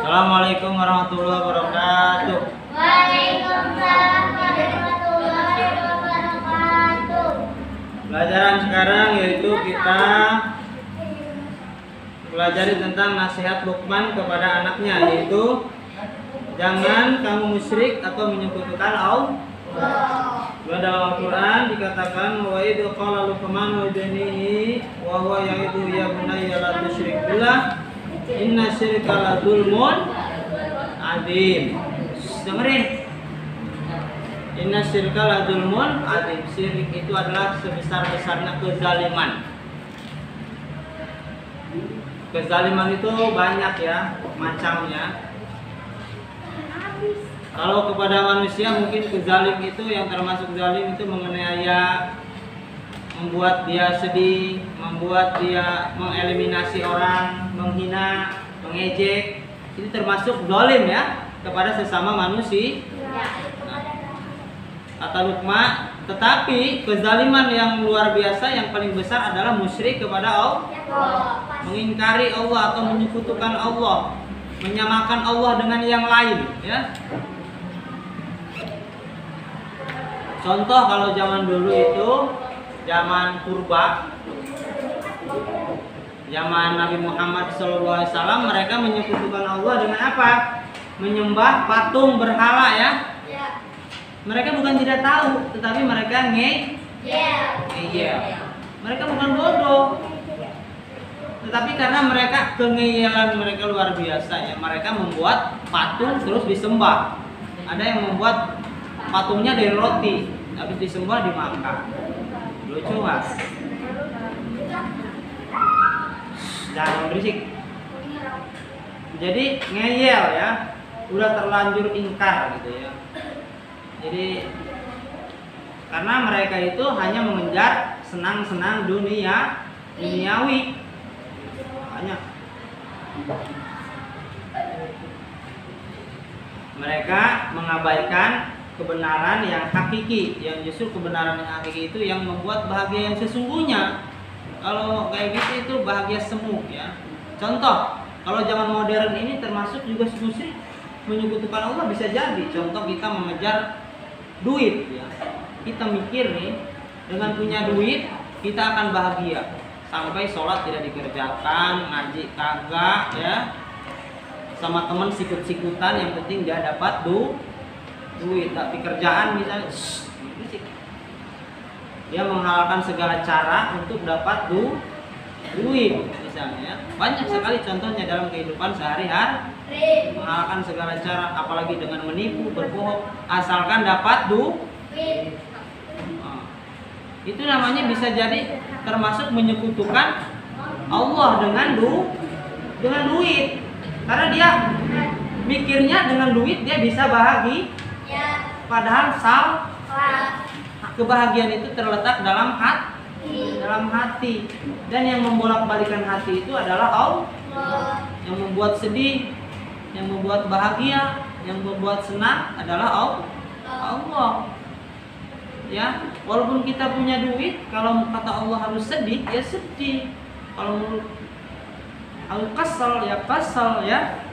Assalamualaikum warahmatullahi wabarakatuh. Waalaikumsalam warahmatullahi wabarakatuh. Pelajaran sekarang yaitu kita pelajari tentang nasihat Luqman kepada anaknya, yaitu jangan kamu musyrik atau menyekutukan Allah. Dalam Al-Quran dikatakan wa idh qala Luqman li ibnihi wa huwa ya'idu ya bunayya la tusyrik billah inna syirka la dzulmun adzim. Dengerin. Inna syirka la dzulmun adzim. Syirik itu adalah sebesar-besarnya kezaliman. Kezaliman itu banyak ya macamnya. Kalau kepada manusia mungkin kezalim itu yang termasuk zalim itu menganiaya, membuat dia sedih, membuat dia mengeliminasi orang, menghina, mengejek. Itu termasuk zalim ya kepada sesama manusia. Kata Luqman, tetapi kezaliman yang luar biasa yang paling besar adalah musyrik kepada Allah, mengingkari Allah atau menyekutukan Allah, menyamakan Allah dengan yang lain ya. Contoh kalau zaman dulu itu zaman purba, zaman Nabi Muhammad SAW, mereka menyekutukan Allah dengan apa? Menyembah patung berhala ya. Mereka bukan tidak tahu, tetapi mereka ngeyel. Mereka bukan bodoh, tetapi karena mereka kengeyelan mereka luar biasa ya, mereka membuat patung terus disembah. Ada yang membuat patungnya dari roti, habis disembah dimakan. Lucu nggak? Jangan berisik. Jadi ngeyel ya, udah terlanjur ingkar gitu ya. Jadi karena mereka itu hanya mengejar senang-senang duniawi. Hanya mereka mengabaikan kebenaran yang hakiki, yang justru kebenaran yang hakiki itu yang membuat bahagia yang sesungguhnya. Kalau kayak gitu itu bahagia semu ya. Contoh, kalau zaman modern ini termasuk juga musyrik, menyekutukan Allah bisa jadi. Contoh kita mengejar duit ya. Kita mikir nih, dengan punya duit kita akan bahagia. Sampai sholat tidak dikerjakan, ngaji kagak ya. Sama teman sikut-sikutan, yang penting dia dapat duit, tapi kerjaan misalnya dia menghalalkan segala cara untuk dapat duit misalnya ya. Banyak sekali contohnya dalam kehidupan sehari-hari, menghalalkan segala cara, apalagi dengan menipu, berbohong, asalkan dapat duit. Itu namanya bisa jadi termasuk menyekutukan Allah dengan duit, karena dia mikirnya dengan duit dia bisa bahagia. Padahal kebahagiaan itu terletak dalam hati. Dan yang membolak-balikan hati itu adalah Allah. Yang membuat sedih, yang membuat bahagia, yang membuat senang adalah Allah. Ya, walaupun kita punya duit, kalau kata Allah harus sedih, ya sedih. Kalau harus kesel, ya kesel ya.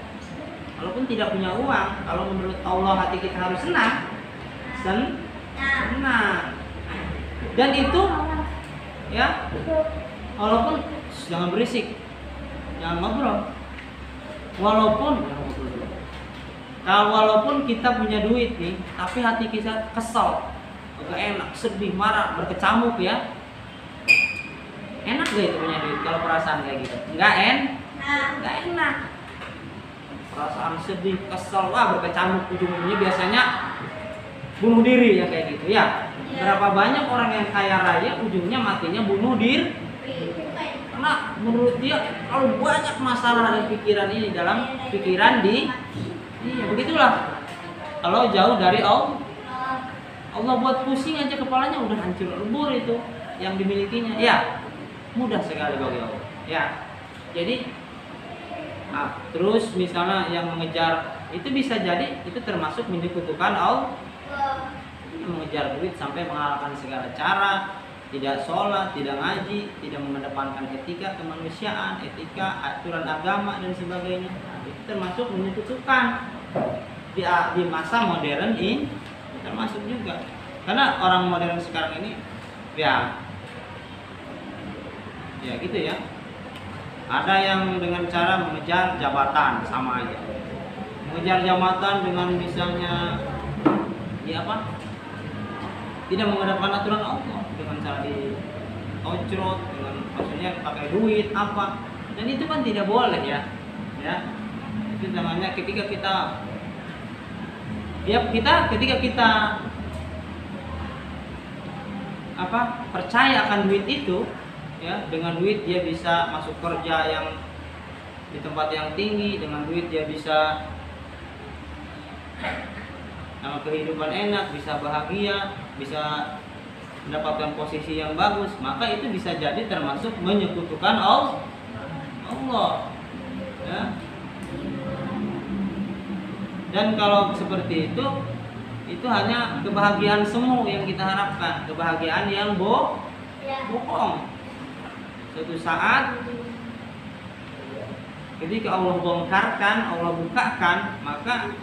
Walaupun tidak punya uang, kalau menurut Allah hati kita harus senang. Senang. Dan itu ya, walaupun jangan berisik, jangan ngobrol. Walaupun kita punya duit nih, tapi hati kita kesel, gak enak, sedih, marah, berkecamuk ya. Enak gak itu punya duit kalau perasaan kayak gitu? Gak enak. Perasaan sedih, kesel, berkecamuk, ujung-ujungnya biasanya bunuh diri ya kayak gitu ya. Berapa banyak orang yang kaya raya ujungnya matinya bunuh diri, karena menurut dia kalau banyak masalah dan pikiran ini dalam pikiran begitulah. Kalau jauh dari Allah buat pusing aja kepalanya, udah hancur lebur itu yang dimilikinya ya. Mudah sekali bagi Allah ya. Jadi terus misalnya yang mengejar itu bisa jadi itu termasuk menyekutukan Allah, mengejar duit sampai menghalalkan segala cara, tidak sholat, tidak ngaji, tidak mengedepankan etika kemanusiaan, etika, aturan agama dan sebagainya. Itu termasuk menyekutukan di masa modern ini, termasuk juga. Karena orang modern sekarang ini ya gitu ya. Ada yang dengan cara mengejar jabatan, sama aja. Mengejar jabatan dengan misalnya tidak mengedepankan aturan Allah, dengan cara diocrot, dengan maksudnya pakai duit apa, dan itu kan tidak boleh ya. Itu namanya ketika kita percaya akan duit itu, ya, dengan duit dia bisa masuk kerja yang di tempat yang tinggi, dengan duit dia bisa kehidupan enak, bisa bahagia, bisa mendapatkan posisi yang bagus, maka itu bisa jadi termasuk menyekutukan Allah. Ya. Dan kalau seperti itu hanya kebahagiaan semu yang kita harapkan, kebahagiaan yang bohong. Suatu saat ketika Allah bongkarkan, Allah bukakan, maka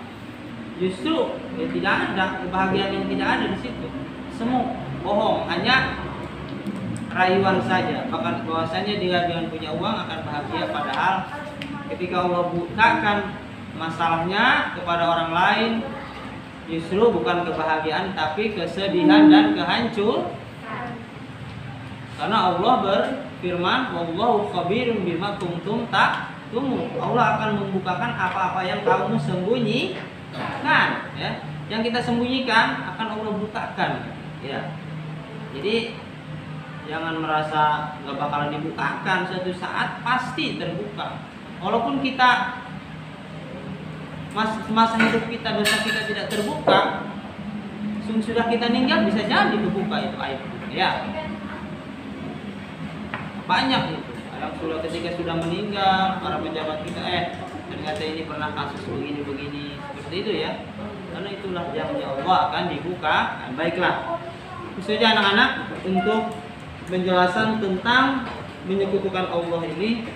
justru tidak ada kebahagiaan yang tidak ada di situ. Semu, bohong, hanya rayuan saja. Bahkan bahwasanya dia dengan punya uang akan bahagia, padahal ketika Allah bukakan masalahnya kepada orang lain, justru bukan kebahagiaan tapi kesedihan dan kehancuran. Karena Allah berfirman, "Wallahu khabirum bima kuntum taktumun." Allah akan membukakan apa-apa yang kamu sembunyikan, ya. Yang kita sembunyikan akan Allah bukakan, ya. Jadi jangan merasa nggak bakalan dibukakan, suatu saat pasti terbuka. Walaupun kita masa hidup kita, dosa kita tidak terbuka, sudah kita meninggal bisa jadi kebuka itu aib, ya. Banyak itu yang ketika sudah meninggal para pejabat kita, ternyata ini pernah kasus begini seperti itu, ya. Karena itulah janji Allah akan dibuka. Baiklah, khususnya anak-anak, untuk penjelasan tentang menyekutukan Allah ini,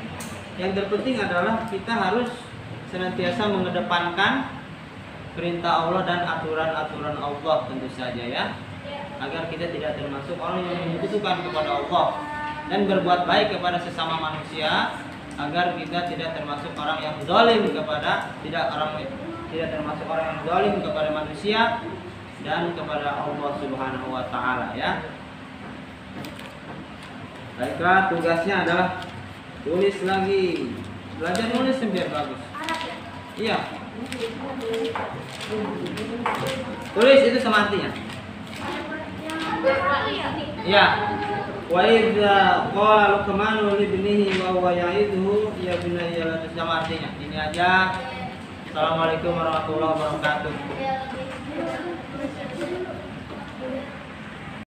yang terpenting adalah kita harus senantiasa mengedepankan perintah Allah dan aturan-aturan Allah tentu saja, ya, agar kita tidak termasuk orang yang menyekutukan kepada Allah, dan berbuat baik kepada sesama manusia, agar kita tidak termasuk orang yang zalim kepada tidak termasuk orang yang zalim kepada manusia dan kepada Allah Subhanahu wa taala, ya. Baiklah, tugasnya adalah tulis lagi. Belajar nulis biar bagus. Iya. Tulis itu sama artinya. Iya. Wa idza qala Luqman li ibnihi wa huwa ya'idhu ya bunayya la tasma, artinya. Ini aja. Assalamualaikum warahmatullahi wabarakatuh.